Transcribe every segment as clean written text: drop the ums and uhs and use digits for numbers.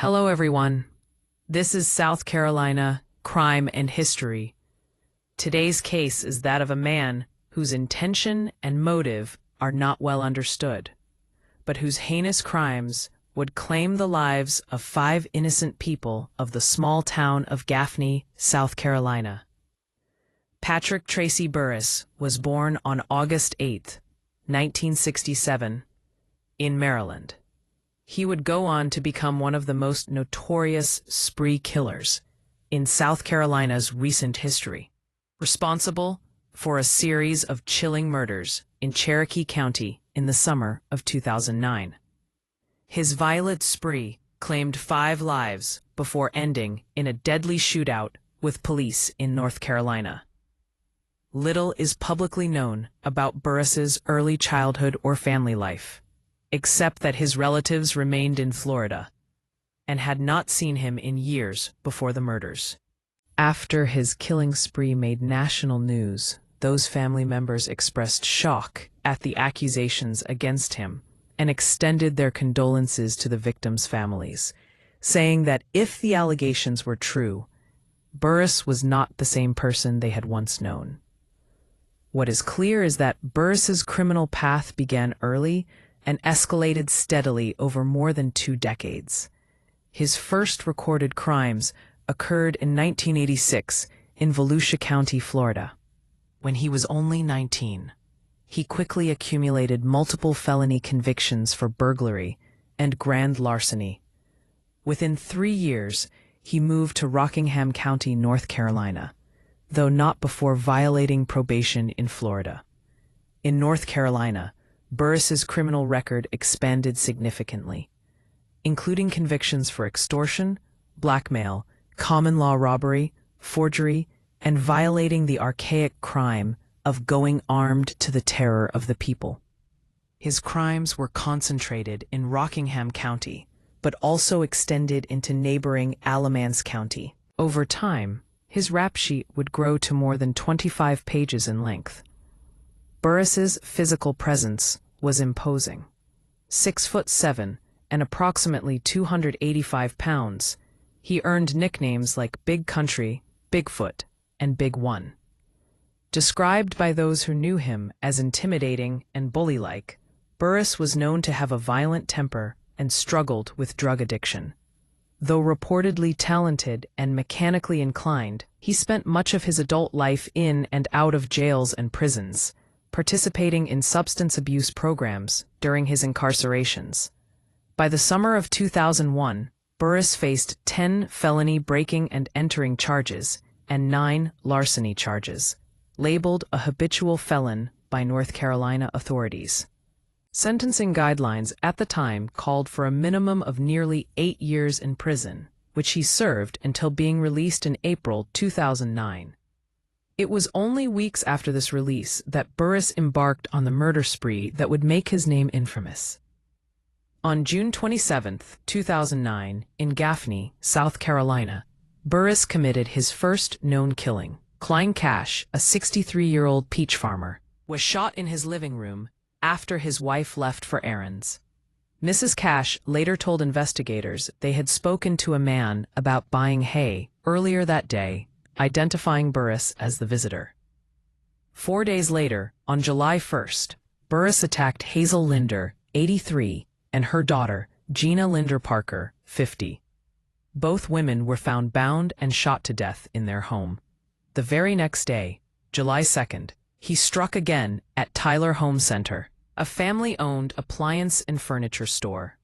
Hello, everyone. This is South Carolina Crime and History. Today's case is that of a man whose intention and motive are not well understood, but whose heinous crimes would claim the lives of 5 innocent people of the small town of Gaffney, South Carolina. Patrick Tracy Burris was born on August 8, 1967, in Maryland. He would go on to become one of the most notorious spree killers in South Carolina's recent history, responsible for a series of chilling murders in Cherokee County in the summer of 2009. His violent spree claimed 5 lives before ending in a deadly shootout with police in North Carolina. Little is publicly known about Burris's early childhood or family life, except that his relatives remained in Florida and had not seen him in years before the murders. After his killing spree made national news, those family members expressed shock at the accusations against him and extended their condolences to the victims' families, saying that if the allegations were true, Burris was not the same person they had once known. What is clear is that Burris's criminal path began early and escalated steadily over more than 2 decades. His first recorded crimes occurred in 1986 in Volusia County, Florida. When he was only 19, he quickly accumulated multiple felony convictions for burglary and grand larceny. Within 3 years, he moved to Rockingham County, North Carolina, though not before violating probation in Florida. In North Carolina, Burris's criminal record expanded significantly, including convictions for extortion, blackmail, common law robbery, forgery, and violating the archaic crime of going armed to the terror of the people. His crimes were concentrated in Rockingham County, but also extended into neighboring Alamance County. Over time, his rap sheet would grow to more than 25 pages in length. Burris's physical presence was imposing. 6'7" and approximately 285 pounds, he earned nicknames like Big Country, Bigfoot, and Big One. Described by those who knew him as intimidating and bully-like, Burris was known to have a violent temper and struggled with drug addiction. Though reportedly talented and mechanically inclined, he spent much of his adult life in and out of jails and prisons, participating in substance abuse programs during his incarcerations. By the summer of 2001, Burris faced 10 felony breaking and entering charges and 9 larceny charges, labeled a habitual felon by North Carolina authorities. Sentencing guidelines at the time called for a minimum of nearly 8 years in prison, which he served until being released in April 2009. It was only weeks after this release that Burris embarked on the murder spree that would make his name infamous. On June 27, 2009, in Gaffney, South Carolina, Burris committed his first known killing. Klein Cash, a 63-year-old peach farmer, was shot in his living room after his wife left for errands. Mrs. Cash later told investigators they had spoken to a man about buying hay earlier that day, identifying Burris as the visitor. 4 days later, on July 1st, Burris attacked Hazel Linder, 83, and her daughter, Gina Linder Parker, 50. Both women were found bound and shot to death in their home. The very next day, July 2nd, he struck again at Tyler Home Center, a family-owned appliance and furniture store.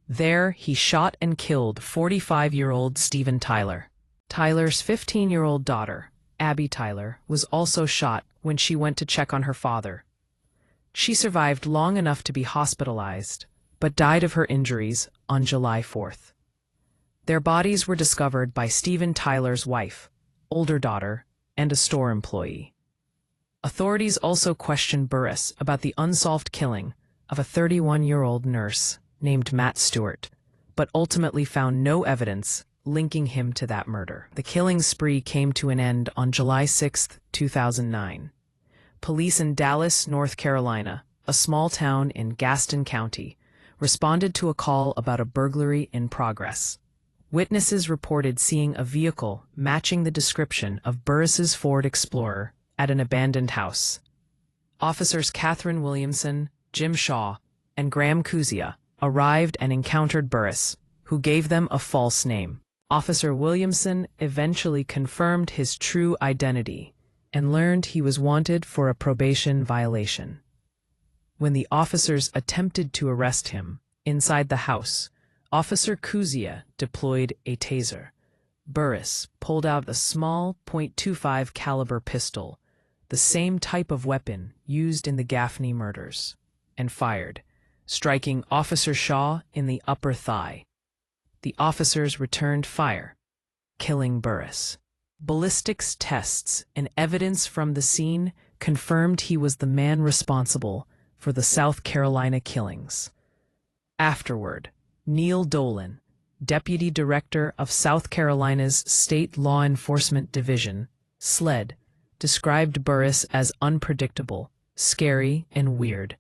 There, he shot and killed 45-year-old Stephen Tyler. Tyler's 15-year-old daughter, Abby Tyler, was also shot when she went to check on her father. She survived long enough to be hospitalized, but died of her injuries on July 4th. Their bodies were discovered by Stephen Tyler's wife, older daughter, and a store employee. Authorities also questioned Burris about the unsolved killing of a 31-year-old nurse named Matt Stewart, but ultimately found no evidence linking him to that murder. The killing spree came to an end on July 6, 2009. Police in Dallas, North Carolina, a small town in Gaston County, responded to a call about a burglary in progress. Witnesses reported seeing a vehicle matching the description of Burris's Ford Explorer at an abandoned house. Officers Catherine Williamson, Jim Shaw, and Graham Kuzia arrived and encountered Burris, who gave them a false name. Officer Williamson eventually confirmed his true identity and learned he was wanted for a probation violation. When the officers attempted to arrest him inside the house, Officer Kuzia deployed a taser. Burris pulled out a small .25 caliber pistol, the same type of weapon used in the Gaffney murders, and fired, striking Officer Shaw in the upper thigh. The officers returned fire, killing Burris. Ballistics tests and evidence from the scene confirmed he was the man responsible for the South Carolina killings. Afterward, Neil Dolan, Deputy Director of South Carolina's State Law Enforcement Division, SLED, described Burris as unpredictable, scary, and weird,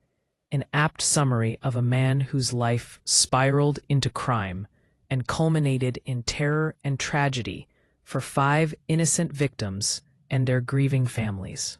an apt summary of a man whose life spiraled into crime and culminated in terror and tragedy for 5 innocent victims and their grieving families.